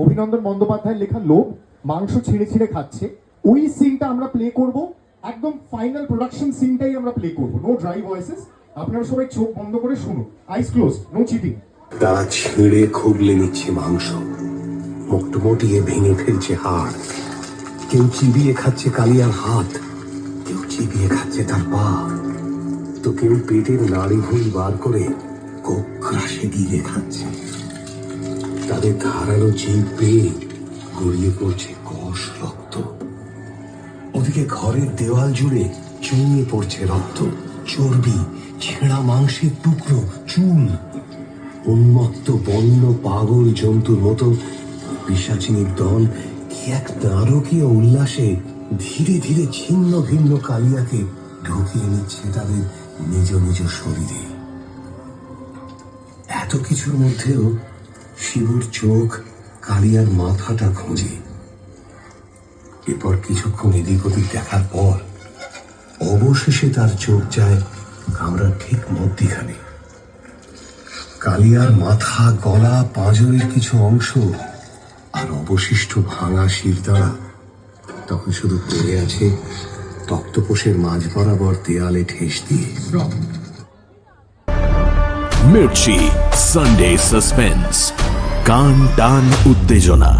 অভিনন্দন বন্দ্যোপাধ্যায়ের লেখা লোভ মাংস ছিঁড়ে ছিঁড়ে খাচ্ছে, ওই সিনটা আমরা প্লে করব, একদম ফাইনাল প্রোডাকশন সিনটাই আমরা প্লে করব। নো ড্রাই ভয়েসেস, আপনারা সবাই চোখ বন্ধ করে শুনুন, আইস ক্লোজ, নো চিটিং। তারা ছিঁড়ে খুবলে নিচ্ছে মাংস, মোটমুটিয়ে ভেঙে ফেলছে হাড়। কেউ চিবিয়ে খাচ্ছে কালিয়ার হাত, কেউ চিবিয়ে খাচ্ছে তার পা, তো কেউ পেটের নাড়ি ভুঁড়ি বার করে কোকরাশে গিলে খাচ্ছে। তাদের ধারালো জিভ পেয়ে গড়িয়ে পড়ছে কষ রক্ত। ওদিকে ঘরের দেওয়াল জুড়ে চুইয়ে পড়ছে রক্ত, চর্বি, ছেঁড়া মাংসের টুকরো, চুল। উন্মত্ত বন্য পাগল জন্তুর মতো পিশাচিনীর দল কি এক নারকীয় উল্লাসে ধীরে ধীরে ছিন্ন ভিন্ন কালিয়াকে ঢুকিয়ে নিচ্ছে তাদের নিজ নিজ শরীরে। এত কিছুর মধ্যেও শিবুর চোখ কালিয়ার মাথাটা খোঁজে। এরপর কিছুক্ষণ এদিক ওদিক দেখার পর অবশেষে তার চোখ যায় কামরার ঠিক মধ্যিখানে। কালিয়ার মাথা, গলা, পাঁজরের কিছু অংশ আর অবশিষ্ট ভাঙা শিরদাঁড়া তখন শুধু পড়ে আছে তক্তপোষের মাঝ বরাবর দেয়ালে ঠেস দিয়ে। মির্চি সানডে সাসপেন্স, কান টান উত্তেজনা।